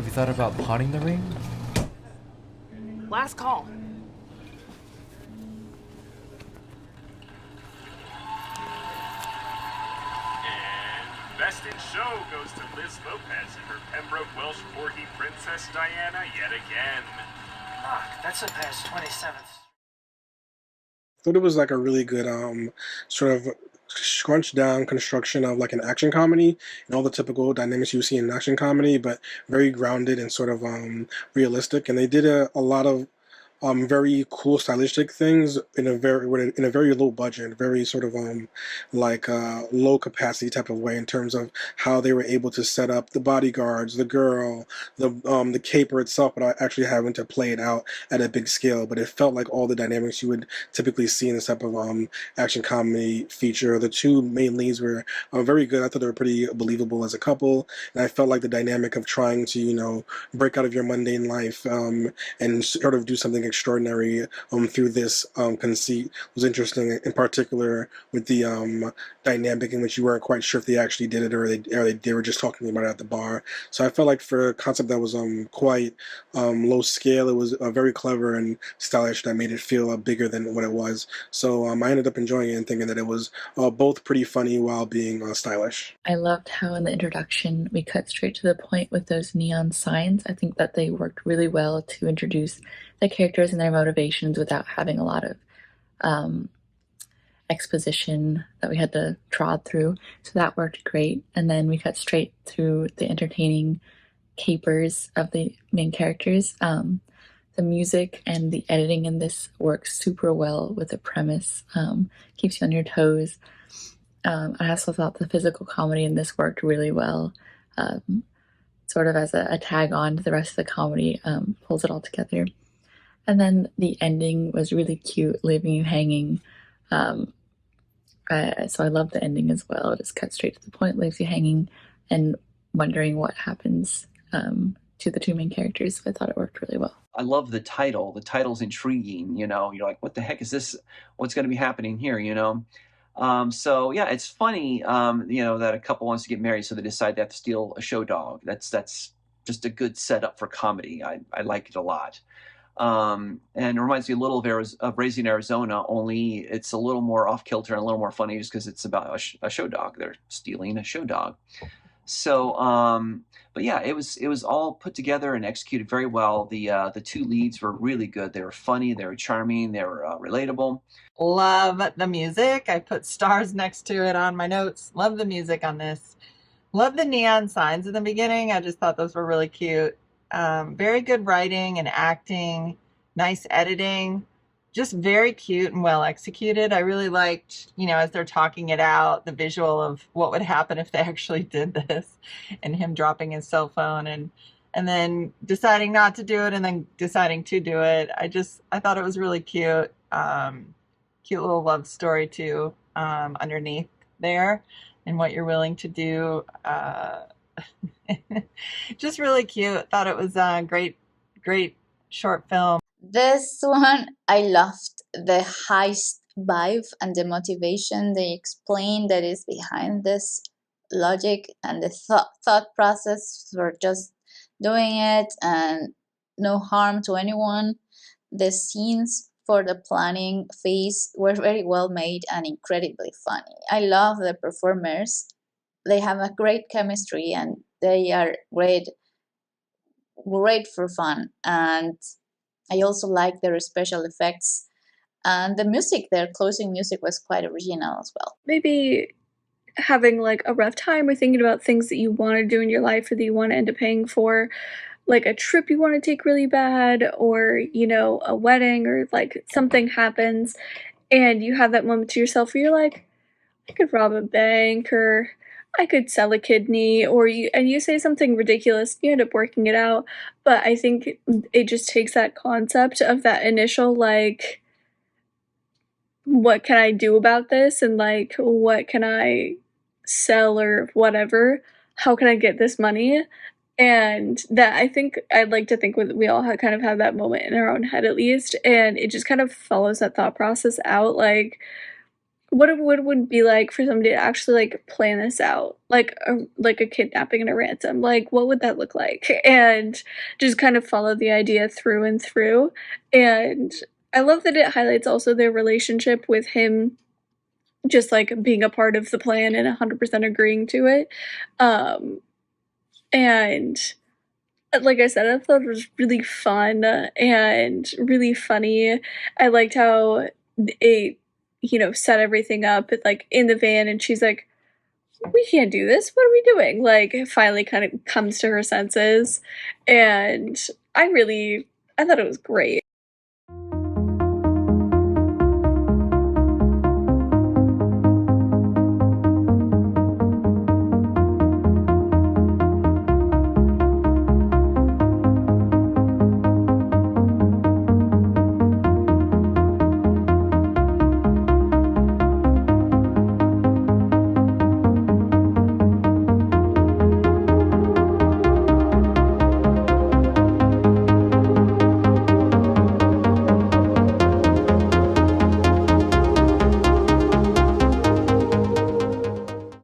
Have you thought about pawning the ring? Last call. And Best in Show goes to Liz Lopez and her Pembroke Welsh Corgi Princess Diana yet again. Knock, that's a past 27th. Thought it was like a really good sort of scrunched down construction of like an action comedy and all the typical dynamics you see in an action comedy, but very grounded and sort of realistic. And they did a lot of very cool stylistic things in a very low budget, very sort of like low capacity type of way in terms of how they were able to set up the bodyguards, the girl, the caper itself, without actually having to play it out at a big scale. But it felt like all the dynamics you would typically see in this type of action comedy feature. The two main leads were very good. I thought they were pretty believable as a couple, and I felt like the dynamic of trying to break out of your mundane life and sort of do something extraordinary through this conceit was interesting, in particular with the dynamic in which you weren't quite sure if they actually did it or they were just talking about it at the bar. So I felt like for a concept that was quite low scale, it was very clever and stylish that made it feel bigger than what it was. So I ended up enjoying it and thinking that it was both pretty funny while being stylish. I loved how in the introduction we cut straight to the point with those neon signs. I think that they worked really well to introduce the characters and their motivations without having a lot of exposition that we had to trod through. So that worked great. And then we cut straight through the entertaining capers of the main characters. The music and the editing in this works super well with the premise, keeps you on your toes. I also thought the physical comedy in this worked really well, sort of as a tag on to the rest of the comedy, pulls it all together. And then the ending was really cute, leaving you hanging. So I love the ending as well. It just cuts straight to the point, leaves you hanging and wondering what happens to the two main characters. So I thought it worked really well. I love the title. The title's intriguing, you're like, what the heck is this? What's going to be happening here, So yeah, it's funny, that a couple wants to get married, so they decide they have to steal a show dog. That's just a good setup for comedy. I like it a lot. And it reminds me a little of Raising Arizona, only it's a little more off kilter and a little more funny just because it's about a show dog. They're stealing a show dog. So, but yeah, it was all put together and executed very well. The two leads were really good. They were funny, they were charming, they were relatable. Love the music. I put stars next to it on my notes. Love the music on this. Love the neon signs in the beginning. I just thought those were really cute. Very good writing and acting, nice editing, just very cute and well executed. I really liked, as they're talking it out, the visual of what would happen if they actually did this, and him dropping his cell phone and then deciding not to do it and then deciding to do it. I thought it was really cute. Cute little love story too, underneath there, and what you're willing to do. Just really cute. Thought it was a great short film. This one, I loved the heist vibe and the motivation they explain that is behind this logic and the thought process for just doing it and no harm to anyone. The scenes for the planning phase were very well made and incredibly funny. I love the performers. They have a great chemistry and they are great for fun. And I also like their special effects and the music. Their closing music was quite original as well. Maybe having like a rough time or thinking about things that you want to do in your life or that you want to end up paying for, like a trip you want to take really bad, or a wedding, or like something happens and you have that moment to yourself where you're like, I could rob a bank, or I could sell a kidney, or you say something ridiculous, you end up working it out. But I think it just takes that concept of that initial, like, what can I do about this? And like, what can I sell or whatever? How can I get this money? And that, I think, I'd like to think we all kind of have that moment in our own head at least. And it just kind of follows that thought process out. Like, what it would be like for somebody to actually, like, plan this out, like a kidnapping and a ransom, like, what would that look like? And just kind of follow the idea through and through, and I love that it highlights also their relationship with him just, like, being a part of the plan and 100% agreeing to it, and like I said, I thought it was really fun and really funny. I liked how it, set everything up like in the van, and she's like, "We can't do this. What are we doing?" Like, finally, kind of comes to her senses, and I thought it was great.